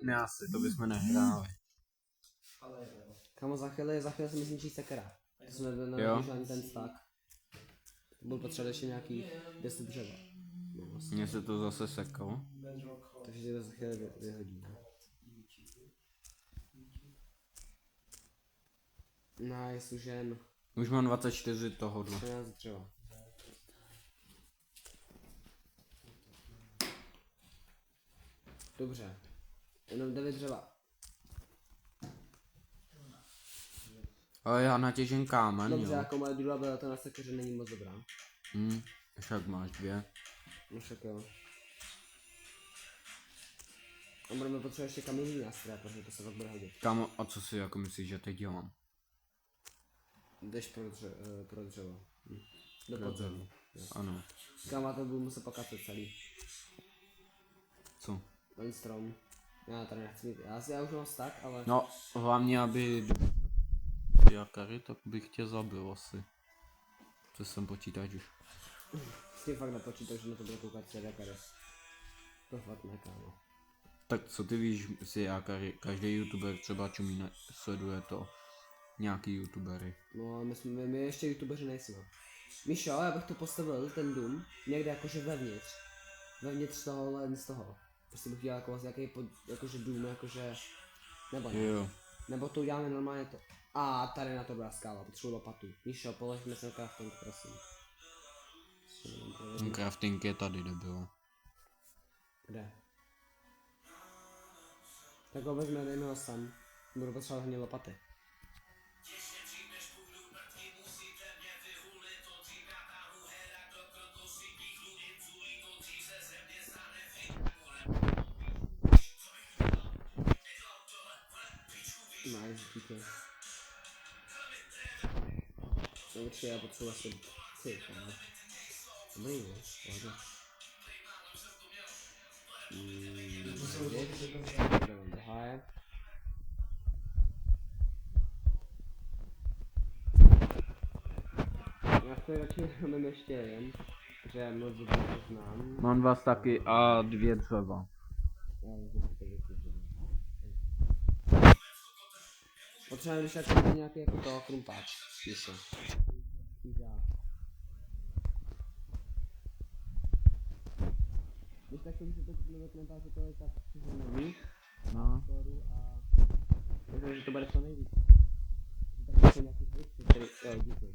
Ne, asi, to bychom nehráli. Kamo, za chvíli se mi zničí sekera. To jsme nevyužili ani ten stack. Byl potřeba ještě nějaký 10 dřeva. No, vlastně. Mně se to zase sekalo. Takže si to za chvíli vyhodí. Nice, užen. Už mám 24 tohohle. 13 dřeva. Dobře. Jenom 9 dřeva. Ale já natěžím kámen, Dobře, jo. jako moje druhá byla na sekeře není moc dobrá. Však máš 2. No však jo. A budeme potřebovat ještě kamenný nástroje, protože to se pak bude hodit. Kámo, a co si jako myslíš, že teď dělám? Jdeš pro dřevo. Do podzemí. Ano. Kámo, to budu muset pokacet celý. Co? Ten strom. Já tady nechci mít, já už mám stack, ale... No, hlavně aby... Jakary, tak bych tě zabil asi. Co jsem počítač už. S tím fakt nepočítaš, že na to bude koukat před jakary. To fakt ne, kámo. Tak co ty víš si jakary? Každý youtuber třeba čumí sleduje to. Nějaký youtubery. No, my ještě youtubeři nejsme. Míšo, já bych to postavil, ten dům, někde jakože vevnitř. Vevnitř tohohle, z toho. Prostě bych dělal jako jaký jakože dům, jakože... Nebo ne. Jo. Nebo to uděláme normálně to. A tady na to byla skála, potřebuji lopatu. Míšo, položíme se na crafting, prosím. Crafting je tady, debil. Kde? Tak ho vezme, dejme ho sem. Budu potřebovat hodně lopaty. Nice, díky. Dobře, já potřebuji asi... Ty, kámo. Dobrý, ne? Pohodě. Zaháje. Já to radši mám ještě jen, že já moc dobře to znám. Mám 2 staky a 2 dřeva. Potřebujeme když tak nějaký jako toho krumpáč. Myslím. Když tak to můžete kupnout do komentáře, to je tak přihodný. No. A... Myslím, že to bude co nejvíc. Tak to nějaký zvyk, který... Jo, díky.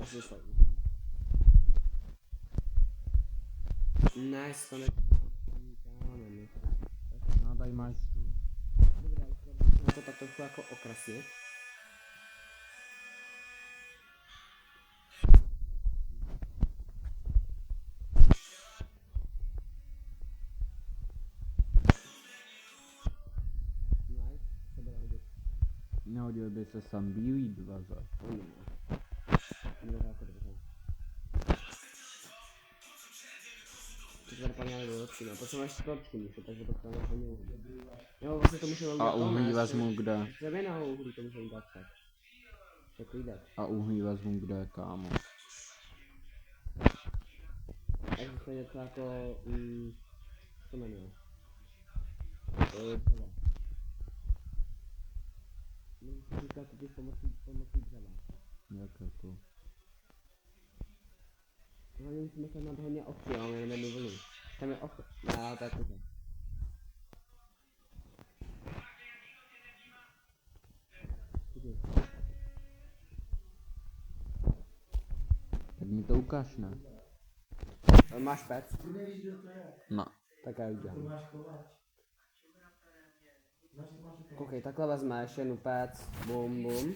Asi to. Nice, konec. No, tady máš tu. Dobré, ale to tak trochu jako okrasnit. Nice, to bude hodit. Nehodil by se sam bílý dveře. To tady paní do lepší, no. Potřebujeme ještě torčky, Míšo, takže potřebujeme hodně uhlí. Jo, vlastně to můžeme udělat. A uhlí vezmu kde? Dřevěného uhlí to můžeme dát tak. Tak jde. A uhlí vezmu kde, kámo? Takže to je něco jako... co jmenuje? To je dřeva. Můžu říkat ty pomocí dřeva. Jak jako? Hlavně musíme se nad hodně ovčí, ale jenom jednu vlnu. Tam je ovčí. No, to je koze. Tak mi to ukáž, ne? Máš pec? No. Tak já udělám. Koukej, takhle vezmeš jednu pec, bum bum.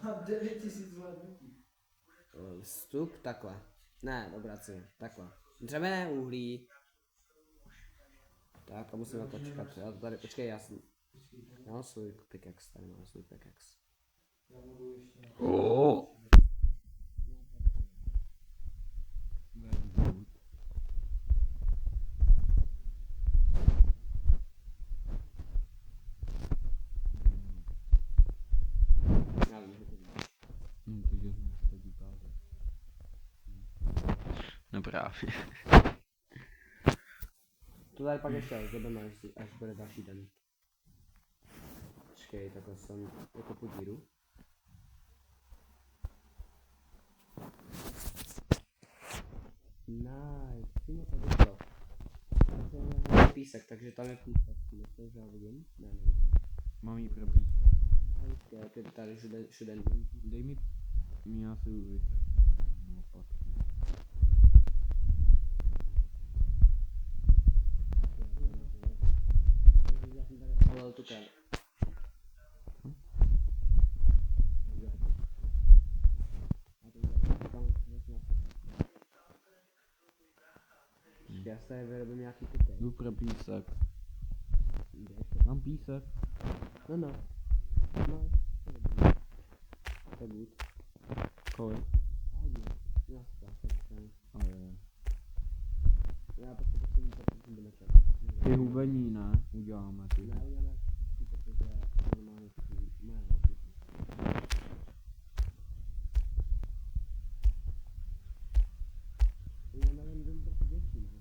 Má 9000 zvládnutí. Vstup, takhle. Ne, obráceně, takhle. Dřevěné uhlí. Tak a musíme počkat, já to tady, počkej, já mám svůj pickaxe, tady mám svůj pickaxe. Já vím, že to víš. právě. To tady pak ještě rozjedeme, až bude další den. Počkej, takhle jsem jako podíru. Nice, přímo tady to. To je písek, takže tam je písek. Myslím, že já vidím? Ne, nevidím. Mám jí probít. Nice, ty tady všude. Dej mi já si uvěřím. Ale tu káru. Já se tady vyrobím nějaký typek. Jdu pro písek. Mám písek. No. No, to je good. Kolik? Já se A je. Já prostě potřebuji takový domeček. Ty hubení ne, uděláme ty. Ne, uděláme protože normálně máme. Já nevím, dům trochu větší, ne?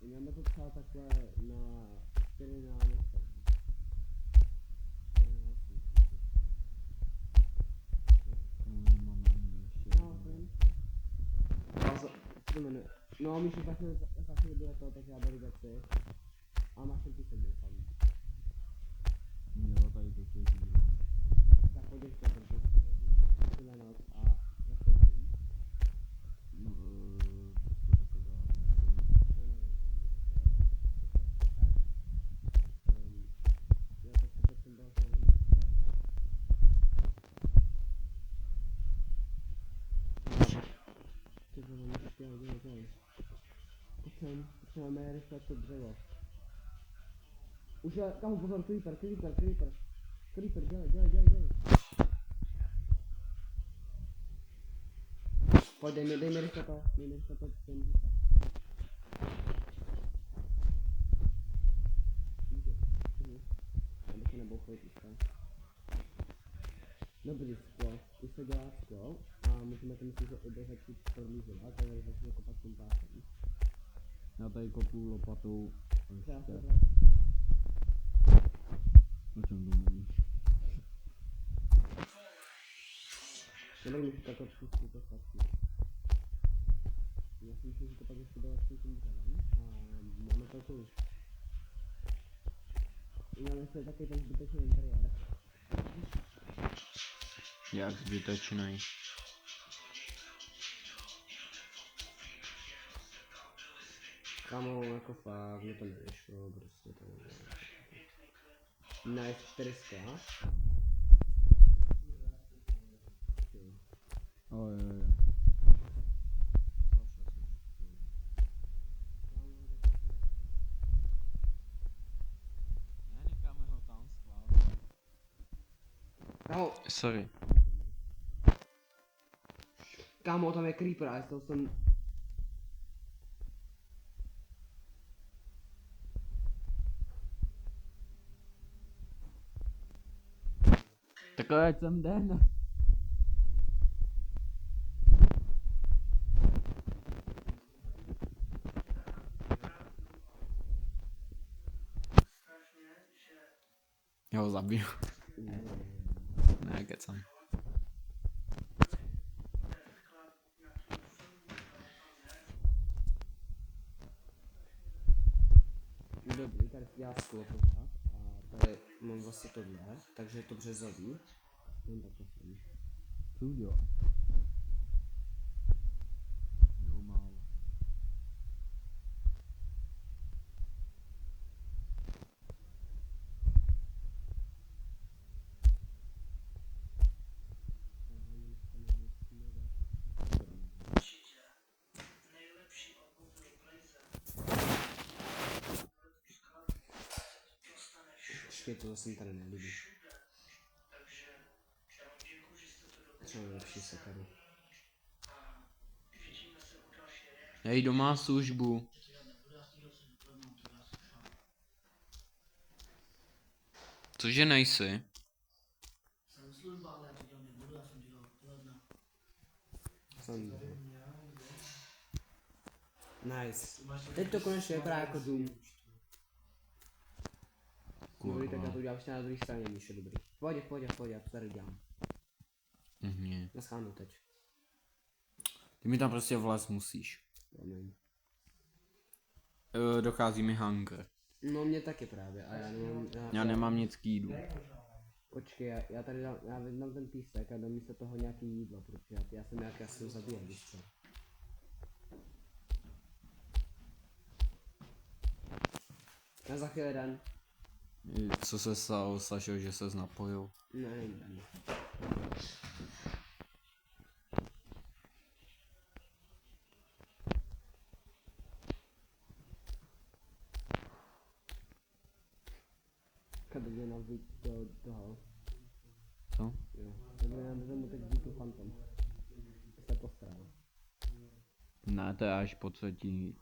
Uděláme to třeba takhle na 4 náměstí. Máme ani ještě. No, Míši, za chvíli bude to, takže já beru věci. A máš ten písek doufám. Jo, tady to tě žívám. Tak pojď ještě, protože tuhle noc a za chvíli. No, to se to dá. Já to si jsem byl znovu. Ty vole, ještě dělej. Potřebujeme rychle to dřevo. Už je, kámo, pozor, creeper. Creeper, dělej. Pojď, dej mi rychle to, ten creeper. Aby se nebouchli píska. Dobrý, sklo. Už se dělá sklo a můžeme to myslím, že oběhat si prodlužovat, takže začne kopat tím pásem. Já tady kopu lopatou. Ještě. O čem tu mluvíš? Nebudu mi takhle pustit to fakt. Já si myslím, že to pak ještě bylo s tím dřevem a máme to tu. Máme ještě takový ten zbytečný interiér. Jak zbytečnej. Kámo, jako fakt, mě to nevyšlo, prostě to nevyšlo. Nice, 4 skla. Jo. Necháme ho tam schválně. Sorry. Kámo, tam je creeper a to jsem... Takhle ať sem den. Já ho zabiju. Ne, kecam. Dobrý, tady já sklo pořád a tady mám vlastně tohle, takže je to březový. Jen tak prosím. Co udělal? Jo, málo. Počkej, to zase mi tady nelíbí. Třeba lepší sekaru. Hej, doma službu. Cože nejsi? Jsem služba, ale já to dělat nebudu, já jsem dělal poledne. Sandra. Nice. Teď to konečně vypadá jako dům. Dobrý, tak já to udělám ještě na druhé straně, Míšo, dobrý. V pohodě, já to tady udělám. Mhm. Naschánu teď. Ty mi tam prostě vlez musíš. Promiň. Dochází mi hunger. No mě taky právě, a já nemám... Já nemám nic k jídlu. Počkej, já tady dám, já vyznám ten písek a dám místo toho nějaký jídlo, protože já jsem nějak jasně zabíjen, víš co. Já za chvíli den. Co se stalo, Sašo, že ses napojil? Ne, nevím. Kada by nám víc do toho. Co? Jo. Kada by nám mu teď víc tu fantom. Jste postaral. Ne, to je až po třetí.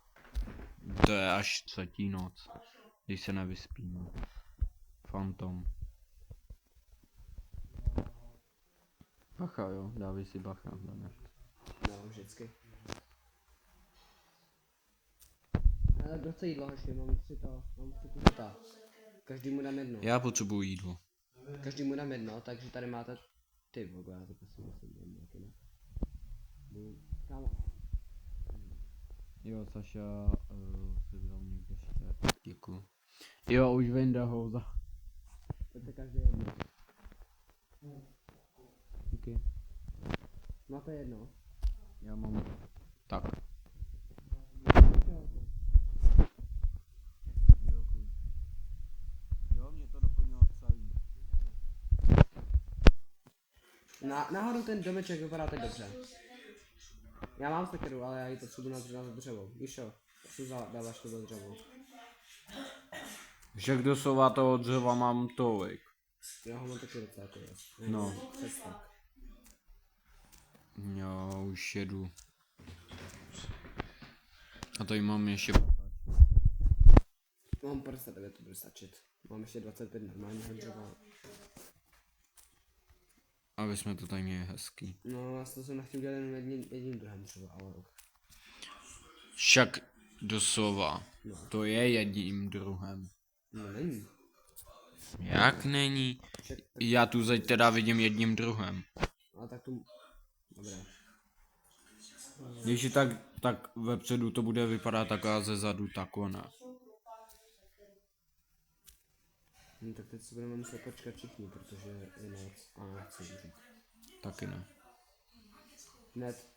To je až třetí noc. Když se nevyspíme. Fantom. Bacha jo, dávej si bacha, ne. No, vždycky. Ale kdo chce jídlo, hoši, mám tři kuta. Každý mu dám jedno. Já potřebuji jídlo. Každý mu dám jedno, takže tady máte ty vogo, já to prostě musím nějaký ne. Kámo. Jo, Saša si vzal někde ještě. Děkuju. Jo, už vím, houza. Pojďte každý jedno. Okay. Máte jedno? Já mám. Tak. Jo, mě to doplnilo celý. Náhodou ten domeček vypadá teď dobře. Já mám sekeru, ale já ji potřebuji na dřevo. Víšo, co dáváš to do dřevo? Však doslova toho dřeva mám tolik. Já ho mám taky docela jako je. No. Přes tak. Jo, už jedu. A tady mám ještě. Mám 59, to bude stačit. Mám ještě 25 normálního dřeva. Aby jsme to tady měli hezký. No, já to jsem nechtěl udělat jenom jedním druhem dřeva, ale... Však doslova. No. To je jedním druhem. No, není. Jak není? Já tu zeď teda vidím jedním druhem. Ale tak tu... Dobré. Když je tak vepředu to bude vypadat tak a ze zadu tak ona. No, tak teď si budeme muset počkat všichni, protože je noc a nechci žít. Taky ne. Hned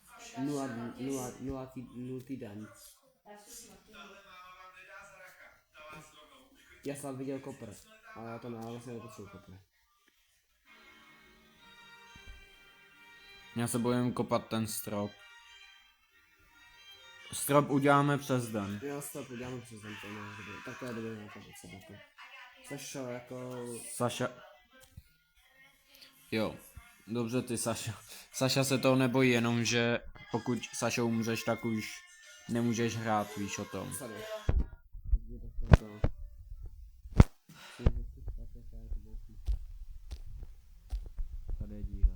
0 týden. Já jsem viděl kopr, ale já to vlastně nepotřebuji kopr. Já se bojím kopat ten strop. Strop uděláme přes den. Jo, stop, uděláme přes den, to je dobré. Tak to je dobré nějaká věc, Sašo, jako... Saša. Jo. Dobře ty Saša. Saša se toho nebojí, jenom že pokud Sašou umřeš, tak už nemůžeš hrát, víš o tom. Sorry. Tady je díra.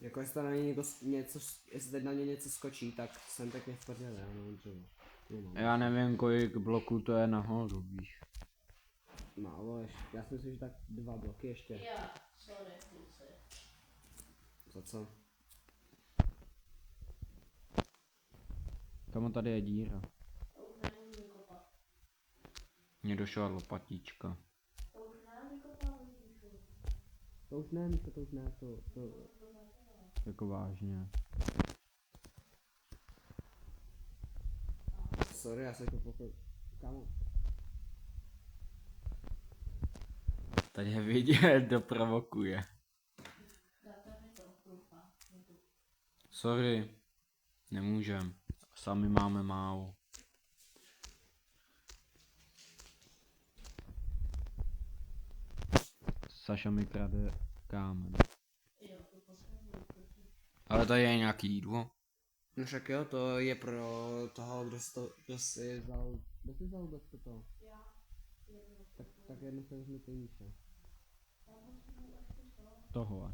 Jako jestli na mě něco, jestli teď na mě něco skočí, tak jsem pěkně v prdele, já nemám dřevo. Já nevím, kolik bloků to je nahoru, víš. Málo ještě, já si myslím, že tak 2 bloky ještě. Já, sorry, kluci. Za co? Kamo tady je díra. To už nemůžu kopat. Mně došla lopatička. To už nemůžu kopat, vidíš. To už ne, Míšo, to už ne, to... Jako vážně. Sorry, já se to pokud... Kámo. Tady je vidět, doprovokuje. Dáte mi to, doufám. Sorry. Nemůžem. Sami máme málo. Saša mi krade kámen. Jo, to potřebuji. Ale tady je nějaký jídlo. No však jo, to je pro toho, kdo si vzal vůbec to. Já. Tak jedno se vezmi ty Míša. Tohle.